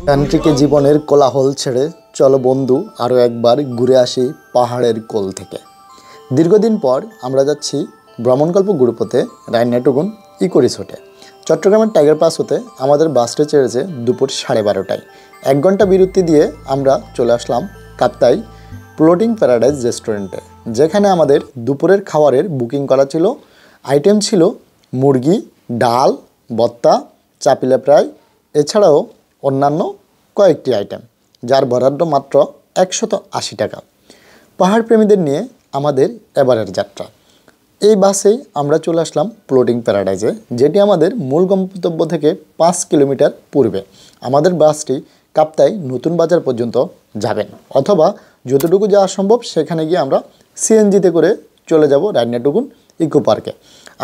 যান্ত্রিকে জীবনের কোলাহল ছেড়ে চলো বন্ধু আরও একবার ঘুরে আসি পাহাড়ের কোল থেকে। দীর্ঘদিন পর আমরা যাচ্ছি ভ্রমণকল্প গ্রুপতে রাইনাটুগুন ইকো রিসোর্টে। চট্টগ্রামের টাইগার পাস হতে আমাদের বাসটি ছেড়েছে দুপুর 12:30টায়। 1 ঘন্টা বিরতি দিয়ে আমরা চলে আসলাম কাপ্তাই ফ্লোটিং প্যারাডাইজ রেস্টুরেন্টে, যেখানে আমাদের দুপুরের খাবারের বুকিং করা ছিল। আইটেম ছিল মুরগি, ডাল, ভর্তা, চাপিলা ফ্রাই, এছাড়াও অন্যান্য কয়েকটি আইটেম, যার বরাদ্দ মাত্র 180 টাকা। পাহাড় প্রেমীদের নিয়ে আমাদের এবারের যাত্রা। এই বাসেই আমরা চলে আসলাম ফ্লোটিং প্যারাডাইজে, যেটি আমাদের মূল গন্তব্য থেকে 5 কিলোমিটার পূর্বে। আমাদের বাসটি কাপ্তাই নতুন বাজার পর্যন্ত যাবেন, অথবা যতটুকু যাওয়া সম্ভব সেখানে গিয়ে আমরা সিএনজিতে করে চলে যাব রাইনাটুগুন ইকো পার্কে।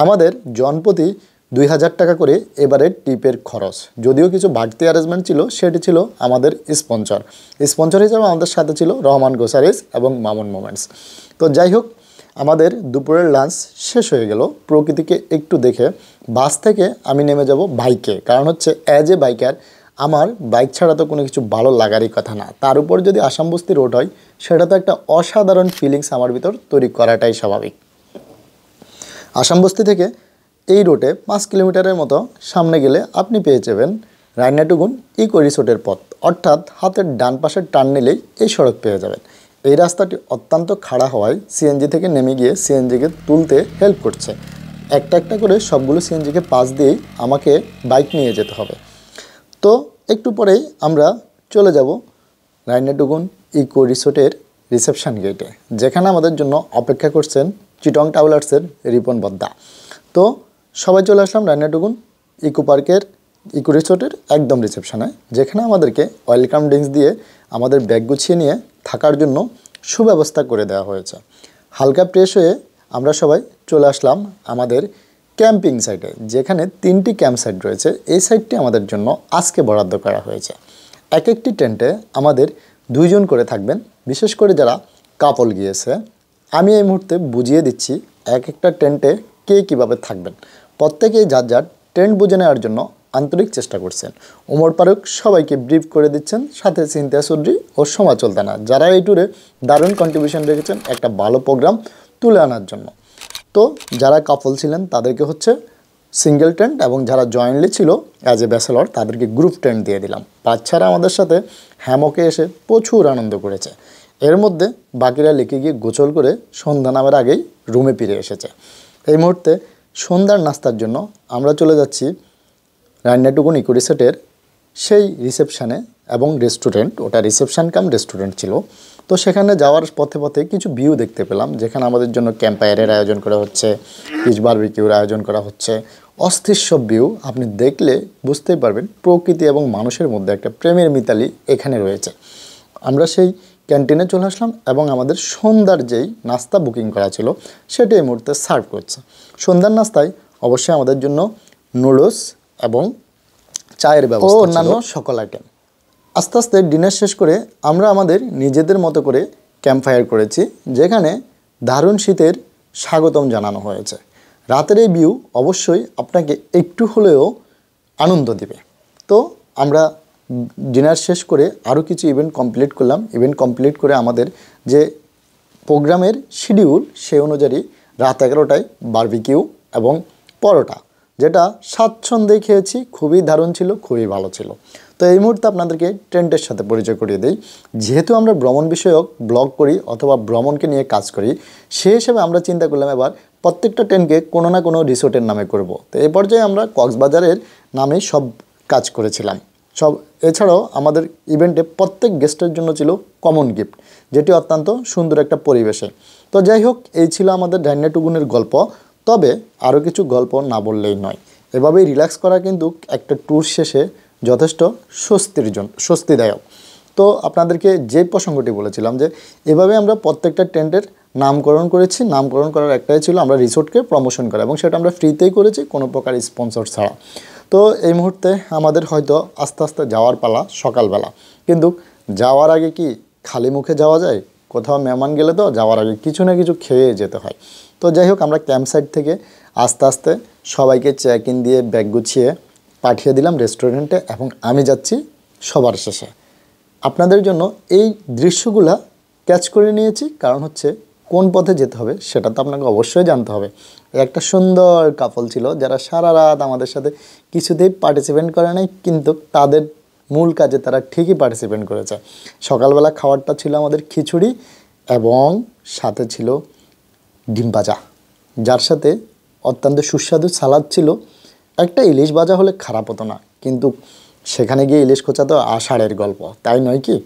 আমাদের জনপ্রতি 2000 টাকা করে এবারের ট্রিপের খরচ। যদিও কিছু বাড়তি অ্যারেঞ্জমেন্ট ছিল, সেটি ছিল আমাদের স্পন্সর হিসেবে আমাদের সাথে ছিল রহমান গ্রোসারিজ এবং মামুন মোমেন্টস। তো যাই হোক, আমাদের দুপুরের লাঞ্চ শেষ হয়ে গেল। প্রকৃতিকে একটু দেখে বাস থেকে আমি নেমে যাব বাইকে, কারণ হচ্ছে অ্যাজ এ বাইকার আমার বাইক ছাড়া তো কোনো কিছু ভালো লাগারই কথা না। তার উপর যদি আসামবস্তি রোড হয়, সেটা তো একটা অসাধারণ ফিলিংস আমার ভিতর তৈরি করাটাই স্বাভাবিক। আসামবস্তি থেকে এই রোডে 5 কিলোমিটারের মতো সামনে গেলে আপনি পেয়ে যাবেন রাইনাটুগুন ইকো রিসোর্টের পথ, অর্থাৎ হাতের ডান পাশের টার্ন নিলেই এই সড়ক পেয়ে যাবেন। এই রাস্তাটি অত্যন্ত খাড়া হওয়ায় সিএনজি থেকে নেমে গিয়ে সিএনজিকে তুলতে হেল্প করছে। একটা করে সবগুলো সিএনজিকে পাশ দিয়েই আমাকে বাইক নিয়ে যেতে হবে। তো একটু পরেই আমরা চলে যাব রাইনাটুগুন ইকো রিসোর্টের রিসেপশন গেটে, যেখানে আমাদের জন্য অপেক্ষা করছেন চিটং ট্রাভেলার্সের রিপন বদ্দা। তো সবাই চলে আসলাম রাইনাটুগুন ইকো রিসোর্টের একদম রিসেপশনে, যেখানে আমাদেরকে ওয়েলকাম ড্রিঙ্কস দিয়ে আমাদের ব্যাগ গুছিয়ে নিয়ে থাকার জন্য সুব্যবস্থা করে দেওয়া হয়েছে। হালকা ফ্রেশ হয়ে আমরা সবাই চলে আসলাম আমাদের ক্যাম্পিং সাইটে, যেখানে 3টি ক্যাম্প সাইট রয়েছে। এই সাইটটি আমাদের জন্য আজকে বরাদ্দ করা হয়েছে। একটি টেন্টে আমাদের 2 জন করে থাকবেন। বিশেষ করে যারা কাপল গিয়েছে, আমি এই মুহূর্তে বুঝিয়ে দিচ্ছি একটা টেন্টে কে কীভাবে থাকবেন। প্রত্যেকেই যার টেন্ট বুঝে নেওয়ার জন্য আন্তরিক চেষ্টা করছেন। ওমর ফারুক সবাইকে ব্রিফ করে দিচ্ছেন, সাথে সিনথিয়া চৌধুরী ও সোমা চলতানা, যারা এই ট্যুরে দারুণ কন্ট্রিবিউশন রেখেছেন একটা ভালো প্রোগ্রাম তুলে আনার জন্য। তো যারা কাপল ছিলেন তাদেরকে হচ্ছে সিঙ্গেল টেন্ট, এবং যারা জয়েন্টলি ছিল অ্যাজ এ ব্যাচেলর তাদেরকে গ্রুপ টেন্ট দিয়ে দিলাম। বাচ্চারা আমাদের সাথে হ্যামকে এসে প্রচুর আনন্দ করেছে। এর মধ্যে বাকিরা লেকে গিয়ে গোসল করে সন্ধ্যা নামের আগেই রুমে ফিরে এসেছে। এই মুহূর্তে সন্ধ্যার নাস্তার জন্য আমরা চলে যাচ্ছি রাইনাটুগুন ইকো রিসোর্টের সেই রিসেপশানে এবং রেস্টুরেন্ট, ওটা রিসেপশান কাম রেস্টুরেন্ট ছিল। তো সেখানে যাওয়ার পথে কিছু ভিউ দেখতে পেলাম, যেখানে আমাদের জন্য ক্যাম্পায়ারের আয়োজন করা হচ্ছে, পিচ বারবিকিউর আয়োজন করা হচ্ছে। অস্থির সব ভিউ, আপনি দেখলে বুঝতেই পারবেন প্রকৃতি এবং মানুষের মধ্যে একটা প্রেমের মিতালি এখানে রয়েছে। আমরা সেই ক্যান্টিনে চলে আসলাম এবং আমাদের সন্ধ্যার যেই নাস্তা বুকিং করা ছিল সেটা এই মুহূর্তে সার্ভ করছে। সন্ধ্যার নাস্তায় অবশ্যই আমাদের জন্য নুডলস এবং চায়ের ব্যবস্থা ও অন্যান্য সকল আইটেম। আস্তে আস্তে ডিনার শেষ করে আমরা আমাদের নিজেদের মতো করে ক্যাম্প ফায়ার করেছি, যেখানে দারুণ শীতের স্বাগতম জানানো হয়েছে। রাতের এই ভিউ অবশ্যই আপনাকে একটু হলেও আনন্দ দিবে। তো আমরা ডিনার শেষ করে আরও কিছু ইভেন্ট কমপ্লিট করলাম। ইভেন্ট কমপ্লিট করে আমাদের যে প্রোগ্রামের শিডিউল সেই অনুযায়ী রাত 11টায় বারবিকিউ এবং পরোটা, যেটা স্বাচ্ছন্দ্যে খেয়েছি, খুবই দারুণ ছিল, খুবই ভালো ছিল। তো এই মুহূর্তে আপনাদেরকে টেন্টের সাথে পরিচয় করিয়ে দিই। যেহেতু আমরা ভ্রমণ বিষয়ক ব্লগ করি অথবা ভ্রমণকে নিয়ে কাজ করি, সেই হিসেবে আমরা চিন্তা করলাম এবার প্রত্যেকটা টেন্টকে কোনো না কোনো রিসোর্টের নামে করব। তো এই পর্যায়ে আমরা কক্সবাজারের নামে সব কাজ করেছিলাম। এছাড়াও আমাদের ইভেন্টে প্রত্যেক গেস্টের জন্য ছিল কমন গিফট, যেটি অত্যন্ত সুন্দর একটা পরিবেশে। তো যাই হোক, এই ছিল আমাদের রাইনাটুগুনের গল্প। তবে আরও কিছু গল্প না বললেই নয়। এভাবেই রিল্যাক্স করা কিন্তু একটা ট্যুর শেষে যথেষ্ট স্বস্তিদায়ক। তো আপনাদেরকে যে প্রসঙ্গটি বলেছিলাম যে এভাবে আমরা প্রত্যেকটা টেন্টের নামকরণ করেছি। নামকরণ করার একটাই ছিল আমরা রিসোর্টকে প্রমোশন করা, এবং সেটা আমরা ফ্রিতেই করেছি, কোনো প্রকার স্পন্সর ছাড়া। তো এই মুহূর্তে আমাদের হয়তো আস্তে আস্তে যাওয়ার পালা সকালবেলা, কিন্তু যাওয়ার আগে কি খালি মুখে যাওয়া যায়? কোথাও মেহমান গেলে তো যাওয়ার আগে কিছু না কিছু খেয়ে যেতে হয়। তো যাই হোক, আমরা ক্যাম্প সাইট থেকে আস্তে আস্তে সবাইকে চেক ইন দিয়ে ব্যাগ গুছিয়ে পাঠিয়ে দিলাম রেস্টুরেন্টে, এবং আমি যাচ্ছি সবার শেষে। আপনাদের জন্য এই দৃশ্যগুলা ক্যাচ করে নিয়েছি, কারণ হচ্ছে কোন পথে যেতে হবে সেটা তো আপনাকে অবশ্যই জানতে হবে। একটা সুন্দর কাপল ছিল যারা সারা রাত আমাদের সাথে কিছুতেই পার্টিসিপেট করে নাই, কিন্তু তাদের মূল কাজে তারা ঠিকই পার্টিসিপেট করেছে। সকালবেলা খাবারটা ছিল আমাদের খিচুড়ি এবং সাথে ছিল ডিম ভাজা, যার সাথে অত্যন্ত সুস্বাদু সালাদ ছিল। একটা ইলিশ ভাজা হলে খারাপ হতো না, কিন্তু সেখানে গিয়ে ইলিশ খোঁচা তো আষাঢ়ের গল্প, তাই নয় কি?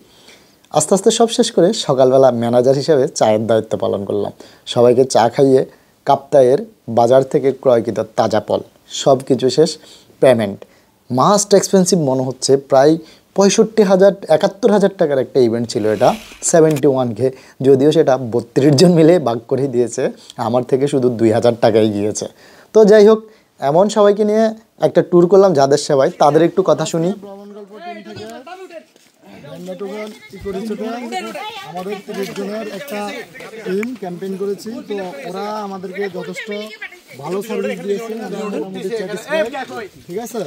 আস্তে আস্তে সব শেষ করে সকালবেলা ম্যানেজার হিসেবে চায়ের দায়িত্ব পালন করলাম। সবাইকে চা খাইয়ে কাপ্তাইয়ের বাজার থেকে ক্রয়কৃত তাজা ফল সব কিছু শেষ। পেমেন্ট মাস্ট এক্সপেন্সিভ মনে হচ্ছে, প্রায় 71,000 টাকার একটা ইভেন্ট ছিল এটা, 71K। যদিও সেটা 32 জন মিলে ভাগ করে দিয়েছে, আমার থেকে শুধু 2,000 টাকাই গিয়েছে। তো যাই হোক, এমন সবাইকে নিয়ে একটা ট্যুর করলাম যাদের সেবায়, তাদের একটু কথা শুনি। আমাদের 30 জনের একটা টিম ক্যাম্পেইন করেছি, তো ওরা আমাদেরকে যথেষ্ট ভালো সার্ভিস দিয়েছে, আমরা মোটামুটি স্যাটিসফাইড। ঠিক আছে,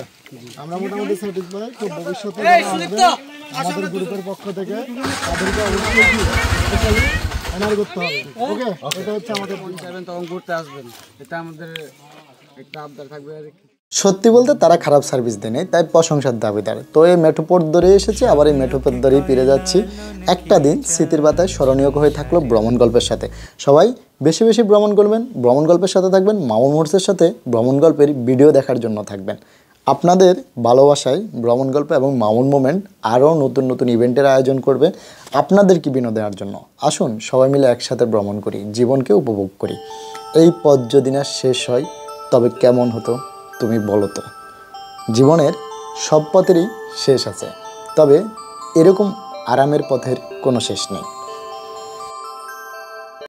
আমরা মোটামুটি স্যাটিসফাইড। তো ভবিষ্যতে আমাদের গ্রুপের পক্ষ থেকে তাদেরকে অবশ্যই অনার করতে হবে। ওকে, এটা হচ্ছে আমাদের তখন ঘুরতে আসবেন, এটা আমাদের একটা আবদার থাকবে। সত্যি বলতে তারা খারাপ সার্ভিস দেয়নি, তাই প্রশংসার দাবিদার। তো এই মেঠোপথ ধরে এসেছি, আবার এই মেঠোপথ ধরেই ফিরে যাচ্ছি। একটা দিন স্মৃতির পাতায় স্মরণীয় হয়ে থাকলো ভ্রমণ গল্পের সাথে। সবাই বেশি বেশি ভ্রমণ করবেন, ভ্রমণ গল্পের সাথে থাকবেন, মামুন মোটরসের সাথে ভ্রমণ গল্পের ভিডিও দেখার জন্য থাকবেন। আপনাদের ভালোবাসায় ভ্রমণ গল্প এবং মামুন মোমেন্ট আরও নতুন নতুন ইভেন্টের আয়োজন করবে আপনাদেরকে বিনোদন দেওয়ার জন্য। আসুন সবাই মিলে একসাথে ভ্রমণ করি, জীবনকে উপভোগ করি। এই পথ যদি না শেষ হয় তবে কেমন হতো তুমি বলো তো? জীবনের সব পথেরই শেষ আছে, তবে এরকম আরামের পথের কোনো শেষ নেই।